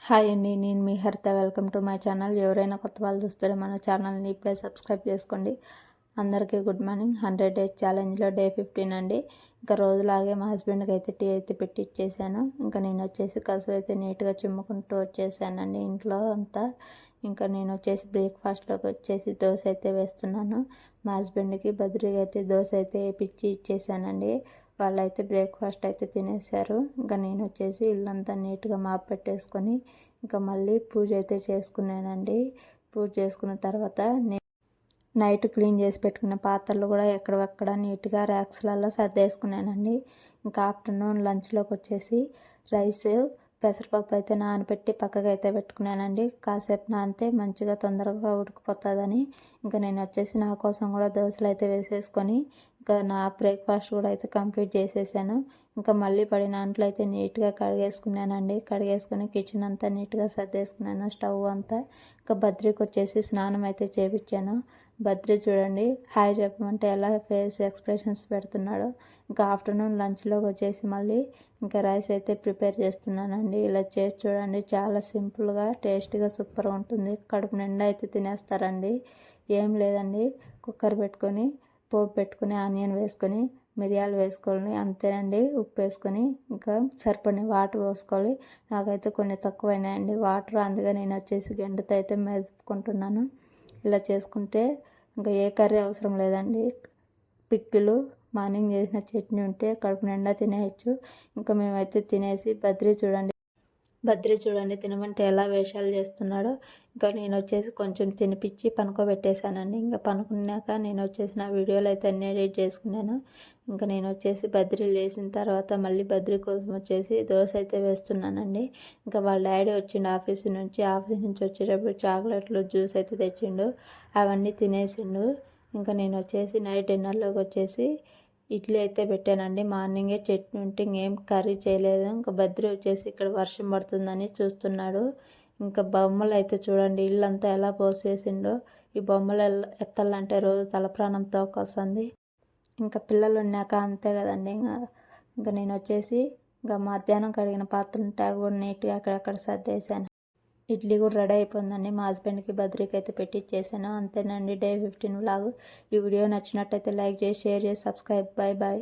Hi అండి, నేను మీ హరిత. Welcome to my channel. ఎవరైనా కొత్త వాళ్ళు చూస్తే మన ఛానల్ని ఇప్పుడే సబ్స్క్రైబ్ చేసుకోండి. అందరికీ గుడ్ మార్నింగ్. 100 డేస్ ఛాలెంజ్లో డే 15 అండి. ఇంకా రోజులాగే మా హస్బెండ్కి అయితే టీ అయితే పెట్టి ఇచ్చేసాను. ఇంకా నేను వచ్చేసి కసు అయితే నీట్గా చిమ్ముకుంటూ వచ్చేసానండి ఇంట్లో అంతా. ఇంకా నేను వచ్చేసి బ్రేక్ఫాస్ట్లోకి వచ్చేసి దోశ అయితే వేస్తున్నాను. మా హస్బెండ్కి బద్రీగా అయితే దోశ అయితే వేయించి ఇచ్చేసానండి. వాళ్ళైతే బ్రేక్ఫాస్ట్ అయితే తినేసారు. ఇంకా నేను వచ్చేసి ఇల్లంతా నీట్గా మాప్ పెట్టేసుకొని ఇంకా మళ్ళీ పూజ అయితే చేసుకున్నానండి. పూజ చేసుకున్న తర్వాత నైట్ క్లీన్ చేసి పెట్టుకున్న పాత్రలు కూడా ఎక్కడెక్కడ నీట్గా ర్యాక్స్లలో సర్దేసుకున్నానండి. ఇంకా ఆఫ్టర్నూన్ లంచ్లోకి వచ్చేసి రైస్, పెసరపప్పు అయితే నానబెట్టి పక్కగా అయితే పెట్టుకున్నానండి. కాసేపు నానితే మంచిగా తొందరగా ఉడికిపోతుందని ఇంకా నేను వచ్చేసి నా కోసం కూడా దోశలు అయితే వేసేసుకొని ఇంకా నా బ్రేక్ఫాస్ట్ కూడా అయితే కంప్లీట్ చేసేసాను. ఇంకా మళ్ళీ పడిన అంట్లు అయితే నీట్గా కడిగేసుకున్నానండి. కడిగేసుకొని కిచెన్ అంతా నీట్గా సర్దేసుకున్నాను, స్టవ్ అంతా. ఇంకా బద్రికి వచ్చేసి స్నానం అయితే చేపించాను. బద్రి చూడండి హాయ్ చెప్పమంటే ఎలా ఫేస్ ఎక్స్ప్రెషన్స్ పెడుతున్నాడు. ఇంకా ఆఫ్టర్నూన్ లంచ్లోకి వచ్చేసి మళ్ళీ ఇంకా రైస్ అయితే ప్రిపేర్ చేస్తున్నానండి. ఇలా చేసి చూడండి, చాలా సింపుల్గా టేస్టీగా సూపర్గా ఉంటుంది. కడుపు నిండా అయితే తినేస్తారండి. ఏం లేదండి, కుక్కర్ పెట్టుకొని పోపు పెట్టుకుని ఆనియన్ వేసుకొని మిరియాలు వేసుకోవాలి, అంతేనండి. ఉప్పు వేసుకొని ఇంకా సరిపడిన వాటర్ పోసుకోవాలి. నాకైతే కొన్ని తక్కువైనాయండి వాటర్, అందుకే నేను వచ్చేసి గంటతో అయితే మెదుపుకుంటున్నాను. ఇలా చేసుకుంటే ఇంకా ఏ కర్రీ అవసరం లేదండి. పిక్కులు, మార్నింగ్ చేసిన చట్నీ ఉంటే కడుపు నిండా తినేయచ్చు. ఇంకా మేమైతే తినేసి బద్రి చూడండి తినమంటే ఎలా వేషాలు చేస్తున్నాడో. ఇంకా నేను వచ్చేసి కొంచెం తినిపించి పనుకోబెట్టేశానండి. ఇంకా పనుకున్నాక నేను వచ్చేసి నా వీడియోలు అయితే అన్నీ ఎడిట్ చేసుకున్నాను. ఇంకా నేను వచ్చేసి బద్రి లేచిన తర్వాత మళ్ళీ బద్రి కోసం వచ్చేసి దోశ అయితే వేస్తున్నానండి. ఇంకా వాళ్ళ డాడీ వచ్చిండు ఆఫీస్ నుంచి వచ్చేటప్పుడు చాక్లెట్లు, జ్యూస్ అయితే తెచ్చిండు. అవన్నీ తినేసిండు. ఇంకా నేను వచ్చేసి నైట్ డిన్నర్లోకి వచ్చేసి ఇడ్లీ అయితే పెట్టానండి. మార్నింగే చట్నీ ఉంటే ఇంకేం కర్రీ చేయలేదు. ఇంకా బద్రి వచ్చేసి ఇక్కడ వర్షం పడుతుందని చూస్తున్నాడు. ఇంకా బొమ్మలు అయితే చూడండి ఇల్లంతా ఎలా పోసేసిండో. ఈ బొమ్మలు ఎత్తాలంటే రోజు తలప్రాణం తోకొస్తుంది. ఇంకా పిల్లలు ఉన్నాక అంతే కదండి. ఇంకా నేను వచ్చేసి ఇంకా మధ్యాహ్నం కడిగిన పాత్రలు అవి కూడా నీట్గా అక్కడక్కడ సర్దేశాను. ఇడ్లీ కూడా రెడీ అయిపోయిందండి. మా హస్బెండ్కి బద్రీకి అయితే పెట్టి ఇచ్చేసాను. అంతేనండి డే 15 వ్లాగ్. ఈ వీడియో నచ్చినట్టయితే లైక్ చేసి, షేర్ చేసి, సబ్స్క్రైబ్. Bye bye.